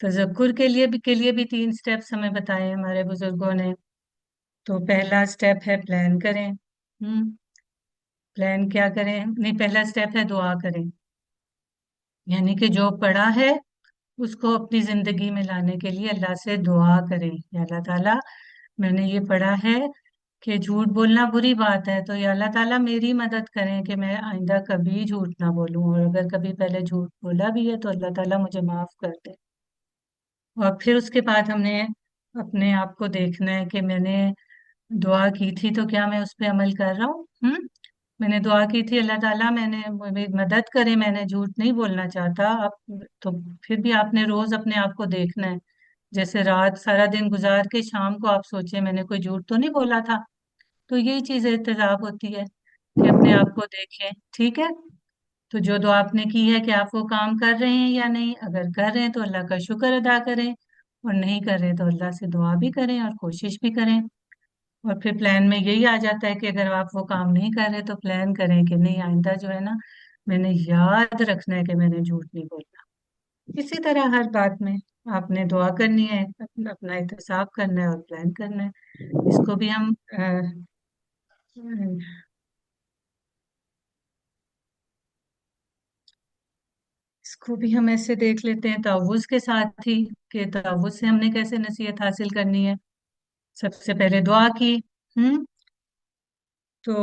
तजक्कुर के लिए भी तीन स्टेप्स हमें बताए हमारे बुजुर्गों ने। तो पहला स्टेप है प्लान करें। प्लान क्या करें? नहीं, पहला स्टेप है दुआ करें। यानी कि जो पढ़ा है उसको अपनी जिंदगी में लाने के लिए अल्लाह से दुआ करें, या अल्लाह ताला, मैंने ये पढ़ा है कि झूठ बोलना बुरी बात है, तो या अल्लाह ताला मेरी मदद करें कि मैं आइंदा कभी झूठ ना बोलूं, और अगर कभी पहले झूठ बोला भी है तो अल्लाह ताला मुझे माफ कर दे। और फिर उसके बाद हमने अपने आप को देखना है कि मैंने दुआ की थी तो क्या मैं उस पर अमल कर रहा हूँ। मैंने दुआ की थी अल्लाह ताला मैंने मेरी मदद करे, मैंने झूठ नहीं बोलना चाहता। अब तो फिर भी आपने रोज अपने आप को देखना है। जैसे रात सारा दिन गुजार के शाम को आप सोचे मैंने कोई झूठ तो नहीं बोला था। तो यही चीज एहतिसाब होती है कि अपने आप को देखें। ठीक है, तो जो दुआ आपने की है कि आप वो काम कर रहे हैं या नहीं, अगर कर रहे हैं तो अल्लाह का शुक्र अदा करें, और नहीं कर रहे तो अल्लाह से दुआ भी करें और कोशिश भी करें। और फिर प्लान में यही आ जाता है कि अगर आप वो काम नहीं कर रहे तो प्लान करें कि नहीं, आइंदा जो है ना, मैंने याद रखना है कि मैंने झूठ नहीं बोला। इसी तरह हर बात में आपने दुआ करनी है, अपना एहतिसाब करना है और प्लान करना है। इसको भी हम इसको भी हम ऐसे देख लेते हैं तवुज़ के साथ ही, कि तवुज़ से हमने कैसे नसीहत हासिल करनी है। सबसे पहले दुआ की। हम्म। तो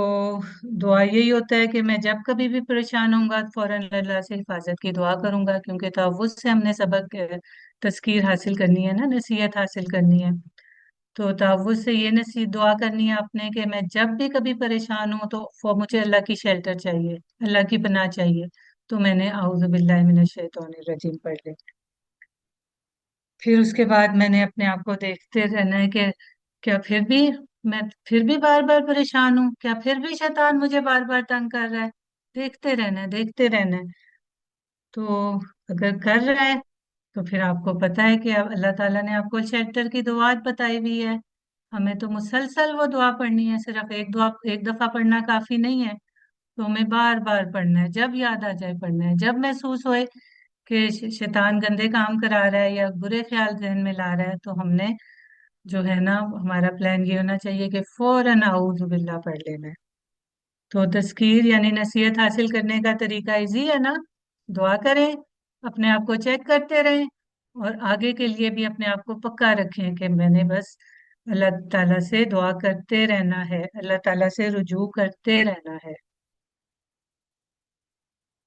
दुआ यही होता है कि मैं जब कभी भी परेशान होऊंगा तो फौरन अल्लाह से हिफाजत की दुआ करूंगा, क्योंकि तवुज़ से हमने सबक तज़कीर हासिल करनी है ना, नसीहत हासिल करनी है। तो तवुज़ से ये नसीहत दुआ करनी है आपने कि मैं जब भी कभी परेशान हूँ तो मुझे अल्लाह की शेल्टर चाहिए, अल्लाह की पनाह चाहिए। तो मैंने आऊज़ु बिल्लाहि मिनश शैतानिर रजीम पढ़ ली। फिर उसके बाद मैंने अपने आप को देखते रहना है कि क्या फिर भी बार बार परेशान हूँ, क्या फिर भी शैतान मुझे बार बार तंग कर रहा है। देखते रहना है, देखते रहना है। तो अगर कर रहा है तो फिर आपको पता है कि अब अल्लाह ताला ने आपको शेल्टर की दुआ बताई हुई है। हमें तो मुसलसल वो दुआ पढ़नी है, सिर्फ एक दफा पढ़ना काफी नहीं है। तो हमें बार बार पढ़ना है, जब याद आ जाए पढ़ना है, जब महसूस होए कि शैतान गंदे काम करा रहा है या बुरे ख्याल जहन में ला रहा है, तो हमने जो है ना, हमारा प्लान ये होना चाहिए कि फौरन आऊज़ु बिल्लाह पढ़ लेना है। तो तज़कीर यानी नसीहत हासिल करने का तरीका इजी है ना, दुआ करें, अपने आप को चेक करते रहें, और आगे के लिए भी अपने आप को पक्का रखें कि मैंने बस अल्लाह ताला से दुआ करते रहना है, अल्लाह ताला से रुजू करते रहना है।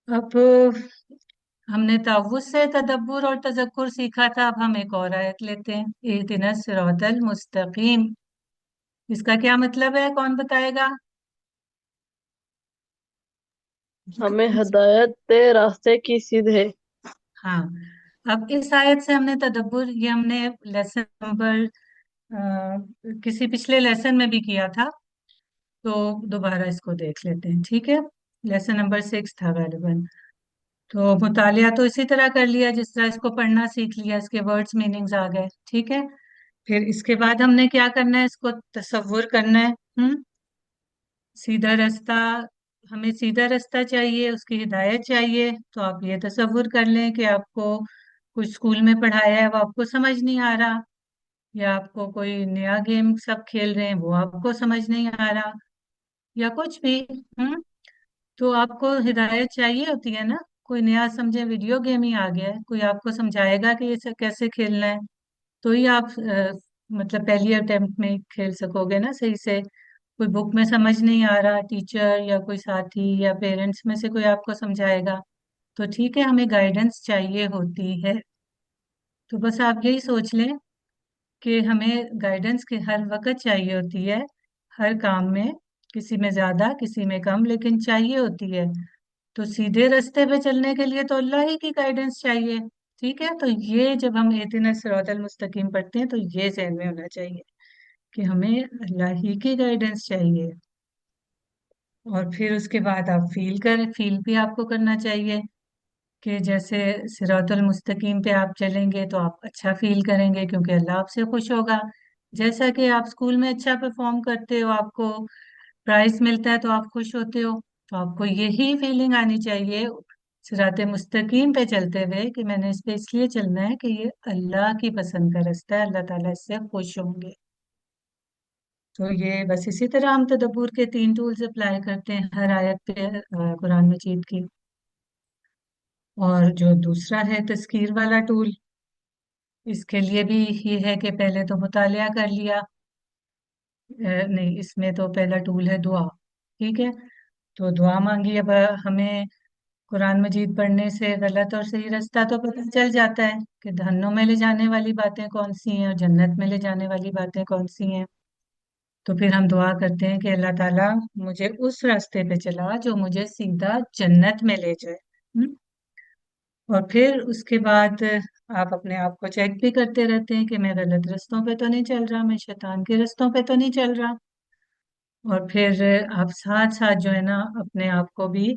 अब हमने तवुज़ से तदब्बुर और तज़क्कुर सीखा था, अब हम एक और आयत लेते हैं, इहदिनस सिरातल मुस्तकीम। इसका क्या मतलब है, कौन बताएगा? हमें हदायत दे रास्ते की सीधे। हाँ, अब इस आयत से हमने तदब्बुर, ये हमने लेसन नंबर किसी पिछले लेसन में भी किया था, तो दोबारा इसको देख लेते हैं, ठीक है। लेसन नंबर 6 था गालिबन। तो मुतालिया तो इसी तरह कर लिया जिस तरह इसको पढ़ना सीख लिया, इसके वर्ड्स मीनिंग्स आ गए, ठीक है। फिर इसके बाद हमने क्या करना है, इसको तसव्वुर करना है। सीधा रास्ता, हमें सीधा रास्ता चाहिए, उसकी हिदायत चाहिए। तो आप ये तसव्वुर कर लें कि आपको कुछ स्कूल में पढ़ाया है वो आपको समझ नहीं आ रहा, या आपको कोई नया गेम सब खेल रहे हैं वो आपको समझ नहीं आ रहा, या कुछ भी। हम्म। तो आपको हिदायत चाहिए होती है ना, कोई नया समझे वीडियो गेम ही आ गया है, कोई आपको समझाएगा कि ये कैसे खेलना है, तो ही आप मतलब पहली अटेम्प्ट में खेल सकोगे ना सही से। कोई बुक में समझ नहीं आ रहा, टीचर या कोई साथी या पेरेंट्स में से कोई आपको समझाएगा, तो ठीक है, हमें गाइडेंस चाहिए होती है। तो बस आप यही सोच लें कि हमें गाइडेंस की हर वक्त चाहिए होती है, हर काम में, किसी में ज्यादा किसी में कम, लेकिन चाहिए होती है। तो सीधे रास्ते पे चलने के लिए तो अल्लाह ही की गाइडेंस चाहिए, ठीक है। तो ये जब हम इहदिना सिरातल मुस्तकीम पढ़ते हैं तो ये ज़हन में होना चाहिए कि हमें अल्लाह ही की गाइडेंस चाहिए। और फिर उसके बाद आप फील भी आपको करना चाहिए कि जैसे सिरातुल मुस्तकीम पे आप चलेंगे तो आप अच्छा फील करेंगे, क्योंकि अल्लाह आपसे खुश होगा। जैसा कि आप स्कूल में अच्छा परफॉर्म करते हो, आपको प्राइज मिलता है तो आप खुश होते हो, तो आपको यही फीलिंग आनी चाहिए सिराते मुस्तकीम पे चलते हुए कि मैंने इस पे इसलिए चलना है कि ये अल्लाह की पसंद का रास्ता है, अल्लाह ताला इससे खुश होंगे। तो ये बस इसी तरह हम तदब्बुर के 3 टूल्स अप्लाई करते हैं हर आयत पे कुरान मजीद की। और जो दूसरा है तस्कीर वाला टूल, इसके लिए भी ये है कि पहले तो मुतालिया कर लिया। नहीं, इसमें तो पहला टूल है दुआ, ठीक है। तो दुआ मांगी। अब हमें कुरान मजीद पढ़ने से गलत और सही रास्ता तो पता चल जाता है कि जहन्नुम में ले जाने वाली बातें कौन सी हैं और जन्नत में ले जाने वाली बातें कौन सी हैं। तो फिर हम दुआ करते हैं कि अल्लाह ताला मुझे उस रास्ते पे चला जो मुझे सीधा जन्नत में ले जाए। हम्म। और फिर उसके बाद आप अपने आप को चेक भी करते रहते हैं कि मैं गलत रास्तों पे तो नहीं चल रहा, मैं शैतान के रास्तों पे तो नहीं चल रहा। और फिर आप साथ साथ जो है ना अपने आप को भी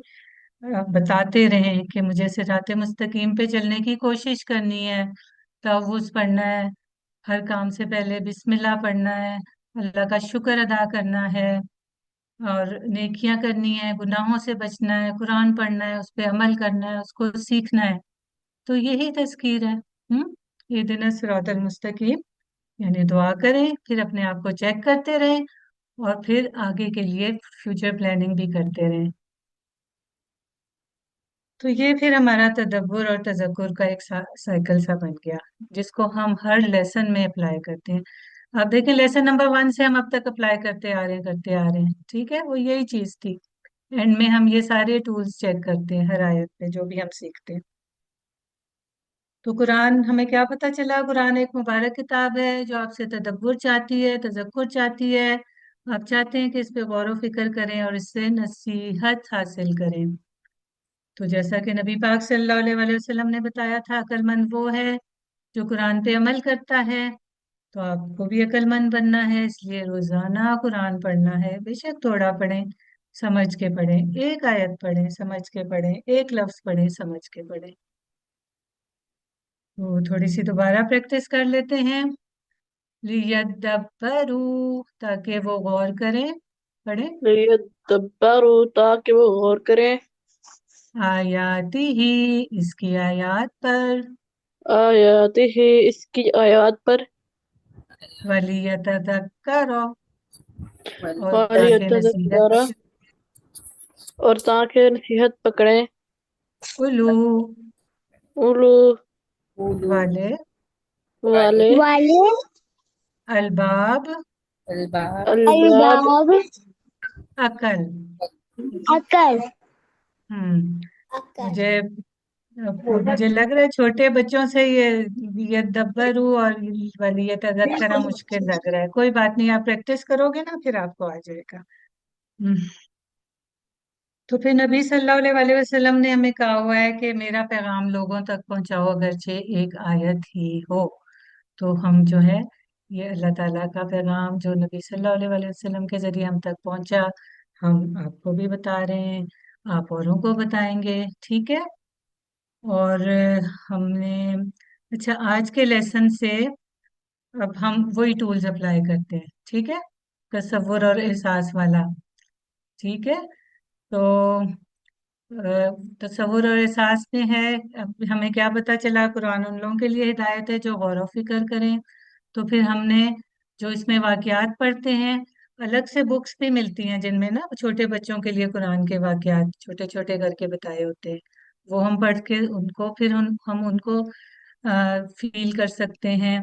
बताते रहें कि मुझे सिराते मुस्तकीम पे चलने की कोशिश करनी है, तवुज़ पढ़ना है, हर काम से पहले बिस्मिल्लाह पढ़ना है, अल्लाह का शुक्र अदा करना है, और नेकियां करनी है, गुनाहों से बचना है, कुरान पढ़ना है, उस पे अमल करना है, उसको सीखना है। तो यही तज़कीर है। ये दिन सिरातल मुस्तकीम। यानी दुआ करें, फिर अपने आप को चेक करते रहें और फिर आगे के लिए फ्यूचर प्लानिंग भी करते रहें। तो ये फिर हमारा तदब्बर और तजक्कुर का एक साइकिल सा बन गया, जिसको हम हर लेसन में अप्लाई करते हैं। अब देखें, लेसन नंबर 1 से हम अब तक अप्लाई करते आ रहे हैं, ठीक है, वो यही चीज थी। एंड में हम ये सारे टूल्स चेक करते हैं हर आयत पे जो भी हम सीखते हैं। तो कुरान, हमें क्या पता चला? कुरान एक मुबारक किताब है जो आपसे तदब्बर चाहती है, तजक्कुर चाहती है। आप चाहते हैं कि इस पे गौर व फिक्र करें और इससे नसीहत हासिल करें। तो जैसा कि नबी पाक सल्लल्लाहु अलैहि वसल्लम ने बताया था, अक्लमंद वो है जो कुरान पे अमल करता है। तो आपको भी अक्लमंद बनना है, इसलिए रोजाना कुरान पढ़ना है। बेशक थोड़ा पढ़ें, समझ के पढ़ें, एक आयत पढ़ें समझ के पढ़ें, एक लफ्ज पढ़ें समझ के पढ़ें। तो थोड़ी सी दोबारा प्रैक्टिस कर लेते हैं। लियद्दब्बरू, ताकि वो गौर करें, पढ़ें। लियद्दब्बरू, ताकि वो गौर करें। आयाती ही, इसकी आयात पर। आयातिही, इसकी आयात पर। वलियतज़क्करो, और ताकि नसीहत वलियतज़क्करा, और ताकि नसीहत पकड़े। उलू, उलू, वाले, वाले, अलबाब, अलबाब, अकल। अकल। मुझे मुझे लग रहा है छोटे बच्चों से ये दब्बरू और वाली ये तज़क्करा मुश्किल लग रहा है। कोई बात नहीं, आप प्रैक्टिस करोगे ना फिर आपको आ जाएगा। हम्म, तो फिर नबी सल्लल्लाहु अलैहि वसल्लम ने हमें कहा हुआ है कि मेरा पैगाम लोगों तक पहुंचाओ, अगरचे एक आयत ही हो। तो हम जो है, ये अल्लाह ताला का पैगाम जो नबी सल्लल्लाहु अलैहि वसल्लम के जरिए हम तक पहुंचा, हम आपको भी बता रहे हैं, आप औरों को बताएंगे, ठीक है। और हमने, अच्छा, आज के लेसन से अब हम वही टूल्स अप्लाई करते हैं, ठीक है, तसव्वुर और एहसास वाला, ठीक है। तो तसव्वुर और एहसास में है, अब हमें क्या पता चला? कुरान उन लोगों के लिए हिदायत है जो गौर व फिक्र करें। तो फिर हमने जो इसमें वाकयात पढ़ते हैं, अलग से बुक्स भी मिलती हैं जिनमें ना छोटे बच्चों के लिए कुरान के वाकयात छोटे छोटे करके बताए होते हैं। वो हम पढ़ के उनको फिर हम उनको फील कर सकते हैं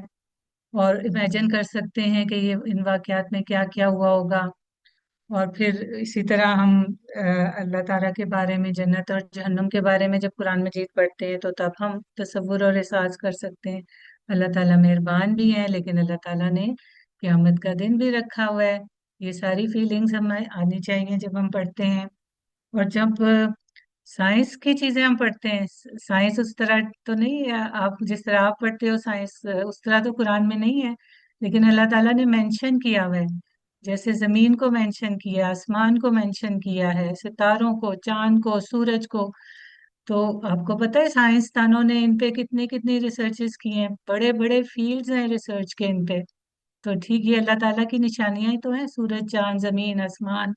और इमेजिन कर सकते हैं कि ये इन वाकयात में क्या क्या हुआ होगा। और फिर इसी तरह हम अल्लाह ताला के बारे में, जन्नत और जहन्नुम के बारे में जब कुरान मजीद पढ़ते हैं तो तब हम तसव्वुर और एहसास कर सकते हैं। अल्लाह ताला मेहरबान भी है, लेकिन अल्लाह ताला ने क़यामत का दिन भी रखा हुआ है। ये सारी फीलिंग्स हमें आनी चाहिए जब हम पढ़ते हैं। और जब साइंस की चीजें हम पढ़ते हैं, साइंस उस तरह तो नहीं है, आप जिस तरह आप पढ़ते हो साइंस उस तरह तो कुरान में नहीं है, लेकिन अल्लाह ताला ने मेंशन किया हुआ है। जैसे जमीन को मेंशन किया, आसमान को मेंशन किया है, सितारों को, चांद को, सूरज को। तो आपको पता है साइंसदानों ने इन पे कितनी कितनी रिसर्चेस की हैं, बड़े बड़े फील्ड्स हैं रिसर्च के इन पे। तो ठीक, ये अल्लाह ताला की निशानियां ही तो हैं, सूरज, चांद, जमीन, आसमान।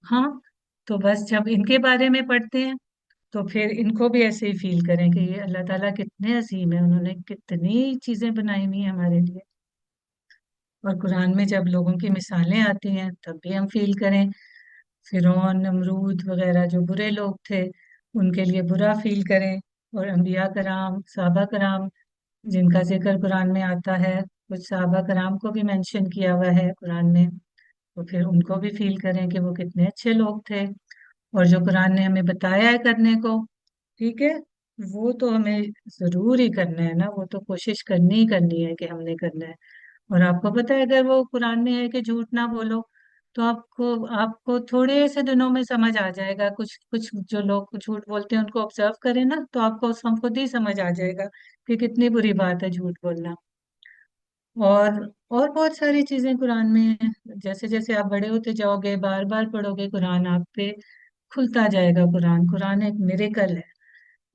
हाँ, तो बस जब इनके बारे में पढ़ते हैं तो फिर इनको भी ऐसे ही फील करें कि ये अल्लाह ताला कितने अजीम है, उन्होंने कितनी चीजें बनाई हुई हैं हमारे लिए। और कुरान में जब लोगों की मिसालें आती हैं तब भी हम फील करें, फिरौन, नमरूद वगैरह जो बुरे लोग थे, उनके लिए बुरा फील करें। और अम्बिया कराम, सहाबा कराम जिनका जिक्र कुरान में आता है, कुछ सहाबा कराम को भी मेंशन किया हुआ है कुरान में, तो फिर उनको भी फील करें कि वो कितने अच्छे लोग थे। और जो कुरान ने हमें बताया है करने को, ठीक है, वो तो हमें जरूर ही करना है ना, वो तो कोशिश करनी ही करनी है कि हमने करना है। और आपको पता है, अगर वो कुरान में है कि झूठ ना बोलो, तो आपको आपको थोड़े से दिनों में समझ आ जाएगा। कुछ कुछ जो लोग झूठ बोलते हैं उनको ऑब्जर्व करें ना, तो आपको खुद ही समझ आ जाएगा कि कितनी बुरी बात है झूठ बोलना। और और बहुत सारी चीजें कुरान में हैं। जैसे जैसे आप बड़े होते जाओगे, बार बार पढ़ोगे कुरान, आप पे खुलता जाएगा कुरान। कुरान एक मिरेकल है,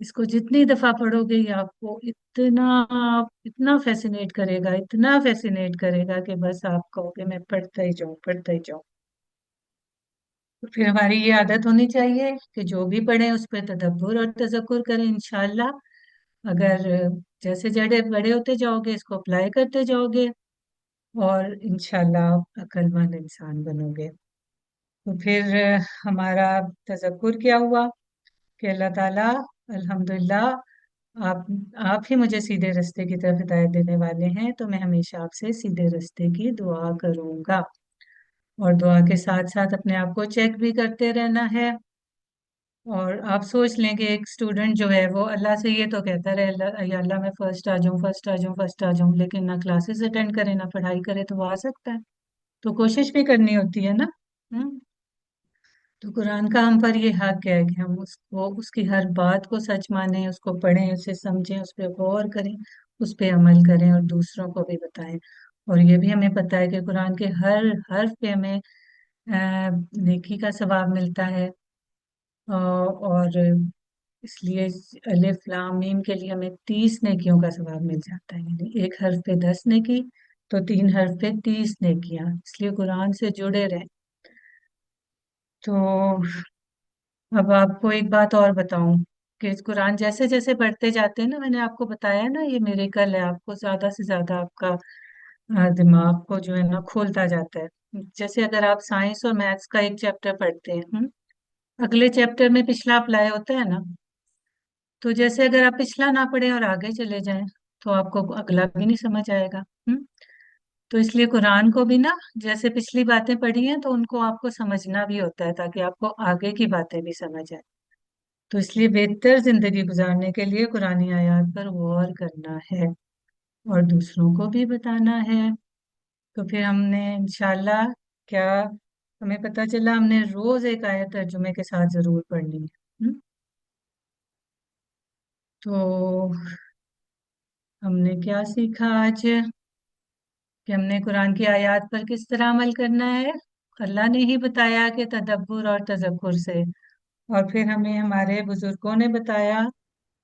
इसको जितनी दफा पढ़ोगे ये आपको इतना इतना फैसिनेट करेगा, इतना फैसिनेट करेगा कि बस आप कहोगे मैं पढ़ता ही जाऊं, पढ़ता ही जाऊं। तो फिर हमारी ये आदत होनी चाहिए कि जो भी पढ़ें उस पर तदब्बर और तजक्कुर करें, इंशाल्लाह। अगर जैसे जड़े बड़े होते जाओगे इसको अप्लाई करते जाओगे, اور انشاءاللہ آپ عقلمند انسان بنو گے۔ تو پھر ہمارا تذکر کیا ہوا کہ اللہ تعالیٰ الحمدللہ آپ آپ ہی مجھے سیدھے رستے کی طرف ہدایت دینے والے ہیں، تو میں ہمیشہ آپ سے سیدھے رستے کی دعا کروں گا، اور دعا کے ساتھ ساتھ اپنے آپ کو چیک بھی کرتے رہنا ہے۔ اور آپ سوچ لیں کہ ایک اسٹوڈنٹ جو ہے وہ اللہ سے یہ تو کہتا رہے یا اللہ میں فرسٹ آ جاؤں، فرسٹ آ جاؤں، فرسٹ آ جاؤں، لیکن نہ کلاسز اٹینڈ کرے نہ پڑھائی کرے، تو وہ آ سکتا ہے؟ تو کوشش بھی کرنی ہوتی ہے نا۔ ہم تو قرآن کا ہم پر یہ حق ہے کہ ہم اس کو اس کی ہر بات کو سچ مانیں، اس کو پڑھیں، اسے سمجھیں، اس پہ غور کریں، اس پہ عمل کریں اور دوسروں کو بھی بتائیں۔ اور یہ بھی ہمیں پتہ ہے کہ قرآن کے ہر حرف پہ ہمیں نیکی کا ثواب ملتا ہے، اور اس لیے الف لام میم کے لیے ہمیں 30 نیکیوں کا ثواب مل جاتا ہے، یعنی ایک حرف پہ 10 نیکی تو 3 حرف پہ 30 نیکیاں، اس لیے قرآن سے جڑے رہیں۔ تو اب آپ کو ایک بات اور بتاؤں کہ اس قرآن جیسے جیسے پڑھتے جاتے ہیں نا، میں نے آپ کو بتایا نا یہ میریکل ہے، آپ کو زیادہ سے زیادہ آپ کا دماغ کو جو ہے نا کھولتا جاتا ہے۔ جیسے اگر آپ سائنس اور میتھس کا ایک چیپٹر پڑھتے ہیں، اگلے چیپٹر میں پچھلا اپلائی ہوتا ہے نا، تو جیسے اگر آپ پچھلا نہ پڑھیں اور آگے چلے جائیں تو آپ کو اگلا بھی نہیں سمجھ آئے گا۔ تو اس لیے قرآن کو بھی نا جیسے پچھلی باتیں پڑھی ہیں تو ان کو آپ کو سمجھنا بھی ہوتا ہے، تاکہ آپ کو آگے کی باتیں بھی سمجھ آئے۔ تو اس لیے بہتر زندگی گزارنے کے لیے قرآنی آیات پر غور کرنا ہے اور دوسروں کو بھی بتانا ہے۔ تو پھر ہم نے انشاءاللہ کیا ہمیں پتہ چلا، ہم نے روز ایک آیت ترجمے کے ساتھ ضرور پڑھنی ہے۔ تو ہم نے کیا سیکھا آج کہ ہم نے قرآن کی آیات پر کس طرح عمل کرنا ہے؟ اللہ نے ہی بتایا کہ تدبر اور تذکر سے، اور پھر ہمیں ہمارے بزرگوں نے بتایا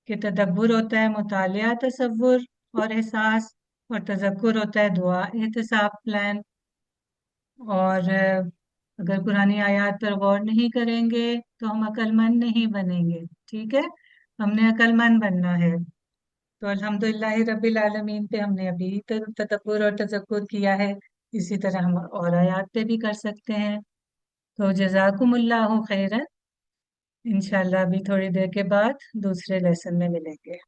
کہ تدبر ہوتا ہے مطالعہ، تصور اور احساس، اور تذکر ہوتا ہے دعا، احتساب، پلان۔ اور اگر قرآن آیات پر غور نہیں کریں گے تو ہم عقل مند نہیں بنیں گے، ٹھیک ہے؟ ہم نے عقل مند بننا ہے۔ تو الحمدللہ رب العالمین پہ ہم نے ابھی تدبر اور تذکر کیا ہے، اسی طرح ہم اور آیات پہ بھی کر سکتے ہیں۔ تو جزاکم اللہ خیرا، انشاءاللہ ابھی تھوڑی دیر کے بعد دوسرے لیسن میں ملیں گے۔